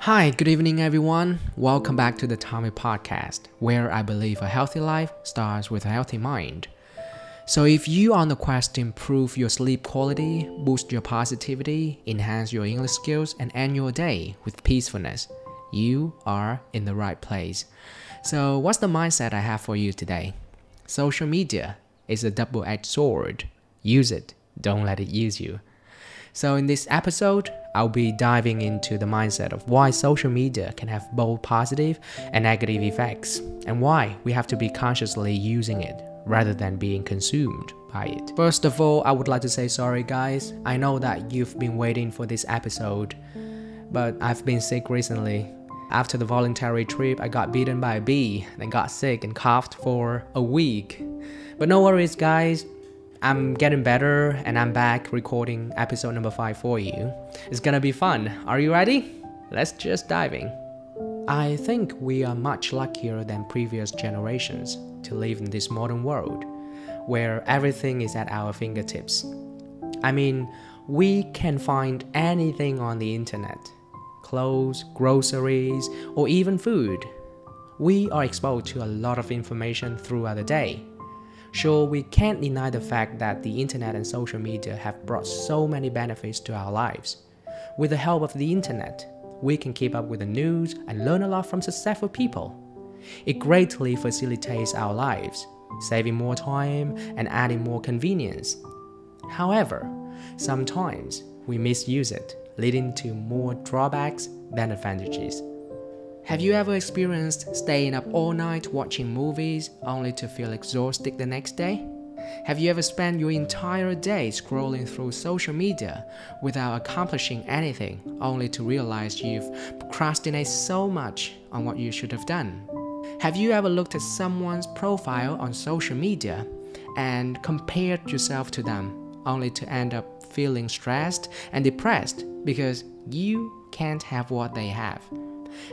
Hi, good evening everyone. Welcome back to the Podcast, where I believe a healthy life starts with a healthy mind. So if you are on the quest to improve your sleep quality, boost your positivity, enhance your English skills, and end your day with peacefulness, you are in the right place. So what's the mindset I have for you today? Social media is a double-edged sword. Use it, don't let it use you. So in this episode, I'll be diving into the mindset of why social media can have both positive and negative effects, and why we have to be consciously using it rather than being consumed by it. First of all, I would like to say sorry guys. I know that you've been waiting for this episode, but I've been sick recently. After the voluntary trip, I got bitten by a bee, then got sick and coughed for a week. But no worries guys. I'm getting better and I'm back recording episode number 5 for you. It's gonna be fun. Are you ready? Let's just dive in. I think we are much luckier than previous generations to live in this modern world where everything is at our fingertips. I mean, we can find anything on the internet. Clothes, groceries, or even food. We are exposed to a lot of information throughout the day. Sure, we can't deny the fact that the internet and social media have brought so many benefits to our lives. With the help of the internet, we can keep up with the news and learn a lot from successful people. It greatly facilitates our lives, saving more time and adding more convenience. However, sometimes we misuse it, leading to more drawbacks than advantages. Have you ever experienced staying up all night watching movies only to feel exhausted the next day? Have you ever spent your entire day scrolling through social media without accomplishing anything only to realize you've procrastinated so much on what you should have done? Have you ever looked at someone's profile on social media and compared yourself to them only to end up feeling stressed and depressed because you can't have what they have?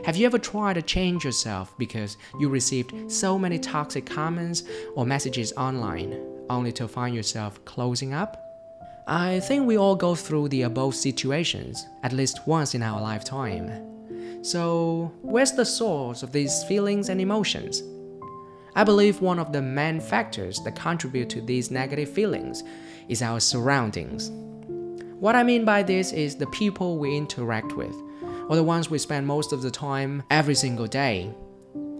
Have you ever tried to change yourself because you received so many toxic comments or messages online, only to find yourself closing up? I think we all go through the above situations at least once in our lifetime. So, where's the source of these feelings and emotions? I believe one of the main factors that contribute to these negative feelings is our surroundings. What I mean by this is the people we interact with, or the ones we spend most of the time every single day.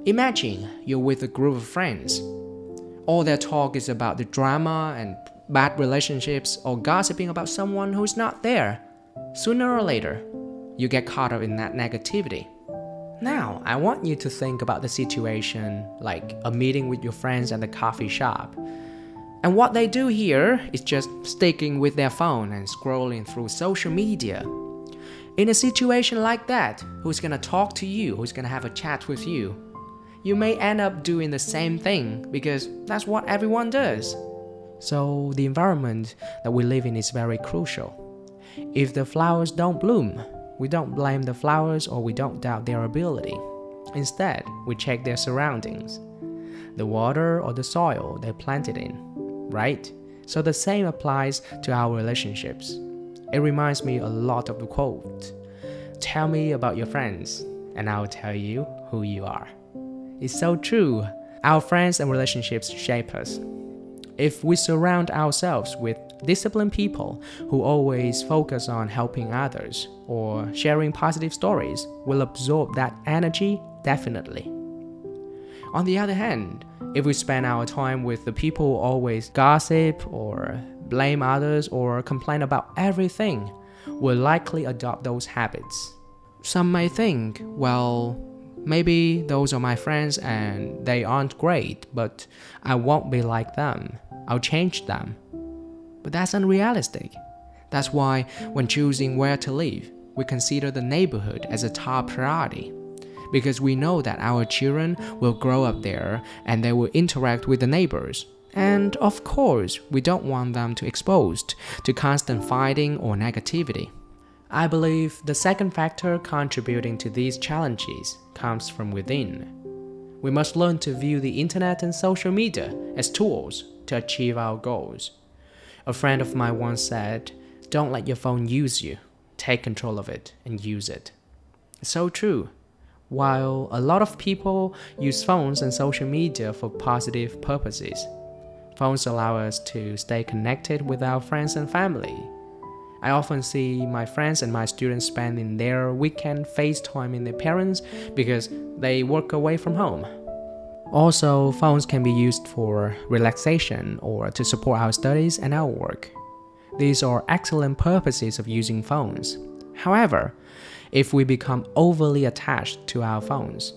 Imagine you're with a group of friends. All their talk is about the drama and bad relationships or gossiping about someone who's not there. Sooner or later, you get caught up in that negativity. Now, I want you to think about the situation like a meeting with your friends at the coffee shop. And what they do here is just sticking with their phone and scrolling through social media. In a situation like that, who's gonna talk to you, who's gonna have a chat with you? You may end up doing the same thing because that's what everyone does. So the environment that we live in is very crucial. If the flowers don't bloom, we don't blame the flowers or we don't doubt their ability. Instead, we check their surroundings, the water or the soil they planted in, right? So the same applies to our relationships. It reminds me a lot of the quote, "Tell me about your friends, and I'll tell you who you are." It's so true. Our friends and relationships shape us. If we surround ourselves with disciplined people who always focus on helping others or sharing positive stories, we'll absorb that energy definitely. On the other hand, if we spend our time with the people who always gossip or blame others or complain about everything, we'll likely adopt those habits. Some may think, well, maybe those are my friends and they aren't great, but I won't be like them. I'll change them. But that's unrealistic. That's why when choosing where to live, we consider the neighborhood as a top priority. Because we know that our children will grow up there and they will interact with the neighbors. And of course, we don't want them to be exposed to constant fighting or negativity. I believe the second factor contributing to these challenges comes from within. We must learn to view the internet and social media as tools to achieve our goals. A friend of mine once said, "Don't let your phone use you. Take control of it and use it." It's so true. While a lot of people use phones and social media for positive purposes, phones allow us to stay connected with our friends and family. I often see my friends and my students spending their weekend FaceTiming their parents because they work away from home. Also, phones can be used for relaxation or to support our studies and our work. These are excellent purposes of using phones. However, if we become overly attached to our phones,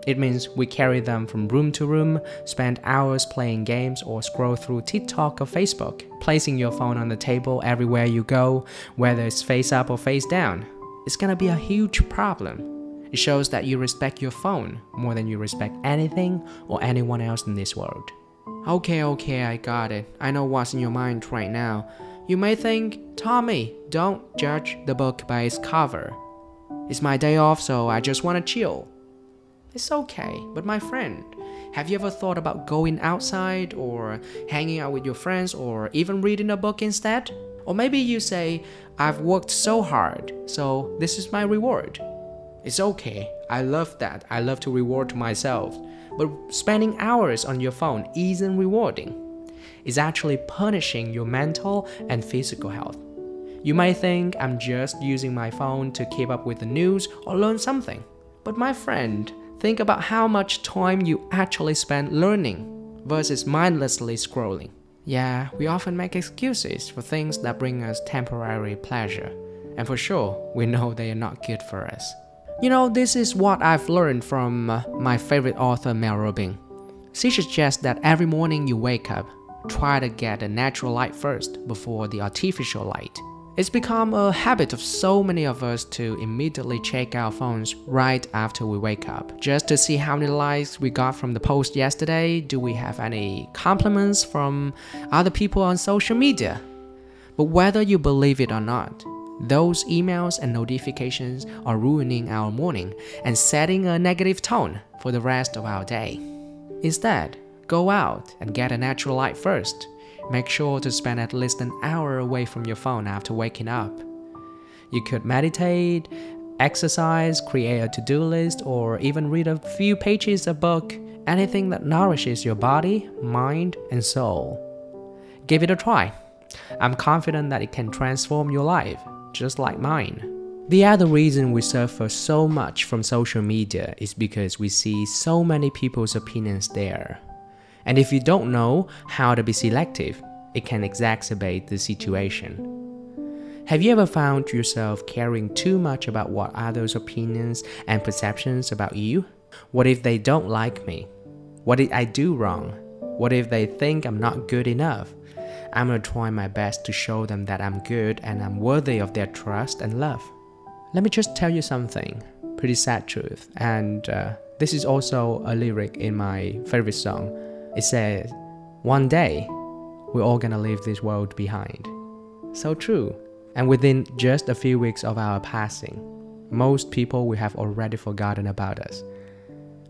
it means we carry them from room to room, spend hours playing games or scroll through TikTok or Facebook, placing your phone on the table everywhere you go, whether it's face up or face down. It's gonna be a huge problem. It shows that you respect your phone more than you respect anything or anyone else in this world. Okay, I got it. I know what's in your mind right now. You may think, Tommy, don't judge the book by its cover. It's my day off, so I just want to chill. It's okay, but my friend, have you ever thought about going outside or hanging out with your friends or even reading a book instead? Or maybe you say, I've worked so hard, so this is my reward. It's okay, I love that. I love to reward myself. But spending hours on your phone isn't rewarding. It's actually punishing your mental and physical health. You may think I'm just using my phone to keep up with the news or learn something. But my friend, think about how much time you actually spend learning versus mindlessly scrolling. Yeah, we often make excuses for things that bring us temporary pleasure. And for sure, we know they are not good for us. You know, this is what I've learned from my favorite author, Mel Robbins. She suggests that every morning you wake up, try to get the natural light first before the artificial light. It's become a habit of so many of us to immediately check our phones right after we wake up, just to see how many likes we got from the post yesterday. Do we have any compliments from other people on social media? But whether you believe it or not, those emails and notifications are ruining our morning and setting a negative tone for the rest of our day. Instead, go out and get a natural light first. Make sure to spend at least an hour away from your phone after waking up. You could meditate, exercise, create a to-do list, or even read a few pages of a book, anything that nourishes your body, mind, and soul. Give it a try. I'm confident that it can transform your life, just like mine. The other reason we suffer so much from social media is because we see so many people's opinions there. And if you don't know how to be selective, it can exacerbate the situation. Have you ever found yourself caring too much about what others' opinions and perceptions about you? What if they don't like me? What did I do wrong? What if they think I'm not good enough? I'm gonna try my best to show them that I'm good and I'm worthy of their trust and love. Let me just tell you something, pretty sad truth, and this is also a lyric in my favorite song. It says, one day, we're all gonna leave this world behind. So true. And within just a few weeks of our passing, most people will have already forgotten about us.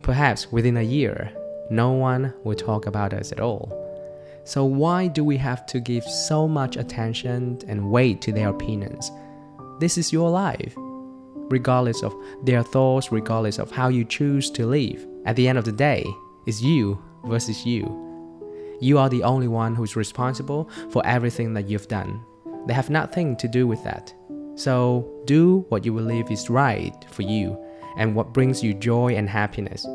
Perhaps within a year, no one will talk about us at all. So why do we have to give so much attention and weight to their opinions? This is your life. Regardless of their thoughts, regardless of how you choose to live, at the end of the day, it's you versus you. You are the only one who's responsible for everything that you've done. They have nothing to do with that. So do what you believe is right for you and what brings you joy and happiness.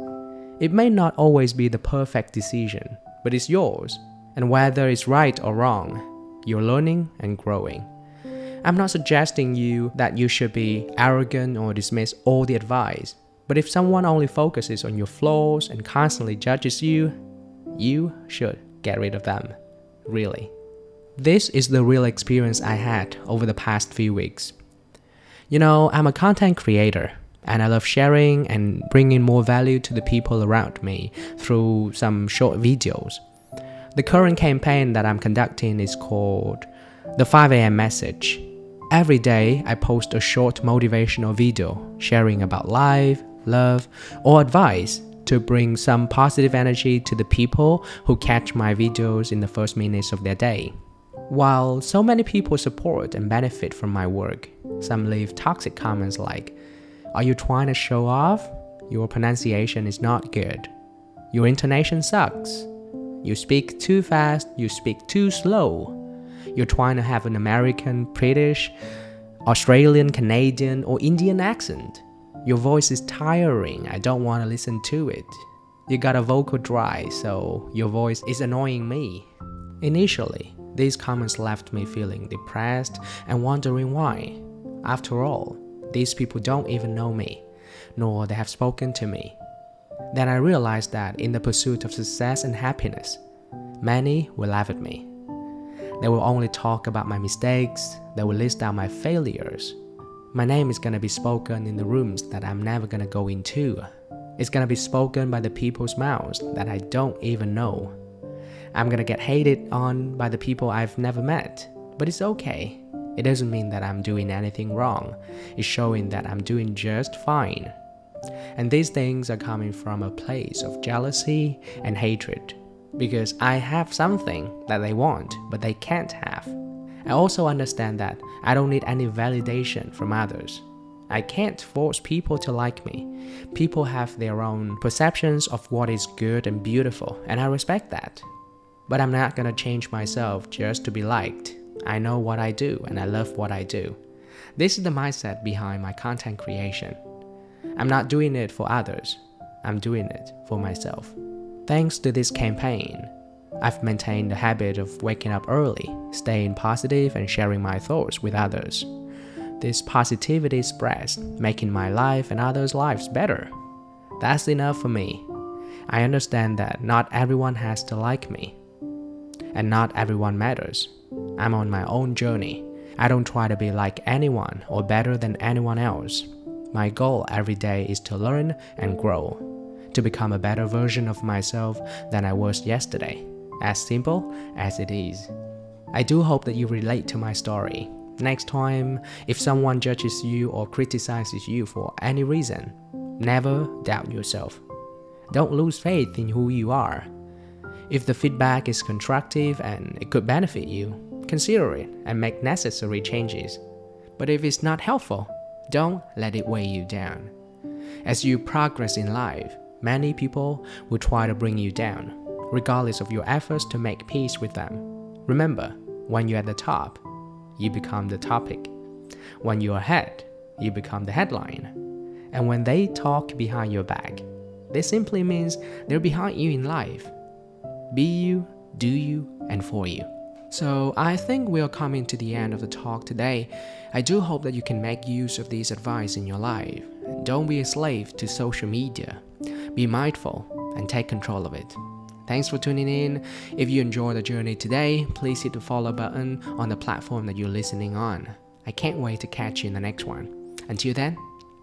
It may not always be the perfect decision, but it's yours. And whether it's right or wrong, you're learning and growing. I'm not suggesting you that you should be arrogant or dismiss all the advice. But if someone only focuses on your flaws and constantly judges you, you should get rid of them. Really. This is the real experience I had over the past few weeks. You know, I'm a content creator, and I love sharing and bringing more value to the people around me through some short videos. The current campaign that I'm conducting is called the 5 a.m. message. Every day, I post a short motivational video sharing about life, love, or advice to bring some positive energy to the people who catch my videos in the first minutes of their day. While so many people support and benefit from my work, some leave toxic comments like, Are you trying to show off? Your pronunciation is not good. Your intonation sucks. You speak too fast, you speak too slow. You're trying to have an American, British, Australian, Canadian, or Indian accent. Your voice is tiring, I don't want to listen to it. You got a vocal dry, so your voice is annoying me. Initially, these comments left me feeling depressed and wondering why. After all, these people don't even know me, nor they have spoken to me. Then I realized that in the pursuit of success and happiness, many will laugh at me. They will only talk about my mistakes, they will list out my failures. My name is gonna be spoken in the rooms that I'm never gonna go into. It's gonna be spoken by the people's mouths that I don't even know. I'm gonna get hated on by the people I've never met, but it's okay. It doesn't mean that I'm doing anything wrong. It's showing that I'm doing just fine. And these things are coming from a place of jealousy and hatred, because I have something that they want, but they can't have. I also understand that I don't need any validation from others. I can't force people to like me. People have their own perceptions of what is good and beautiful, and I respect that. But I'm not gonna change myself just to be liked. I know what I do, and I love what I do. This is the mindset behind my content creation. I'm not doing it for others. I'm doing it for myself. Thanks to this campaign, I've maintained the habit of waking up early, staying positive and sharing my thoughts with others. This positivity spreads, making my life and others' lives better. That's enough for me. I understand that not everyone has to like me, and not everyone matters. I'm on my own journey. I don't try to be like anyone or better than anyone else. My goal every day is to learn and grow, to become a better version of myself than I was yesterday, as simple as it is. I do hope that you relate to my story. Next time, if someone judges you or criticizes you for any reason, never doubt yourself. Don't lose faith in who you are. If the feedback is constructive and it could benefit you, consider it and make necessary changes. But if it's not helpful, don't let it weigh you down. As you progress in life, many people will try to bring you down, regardless of your efforts to make peace with them. Remember, when you're at the top, you become the topic. When you're ahead, you become the headline. And when they talk behind your back, this simply means they're behind you in life. Be you, do you, and for you. So I think we are coming to the end of the talk today. I do hope that you can make use of this advice in your life. Don't be a slave to social media. Be mindful and take control of it. Thanks for tuning in. If you enjoyed the journey today, please hit the follow button on the platform that you're listening on. I can't wait to catch you in the next one. Until then,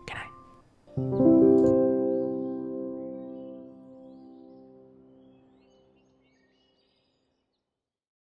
good night.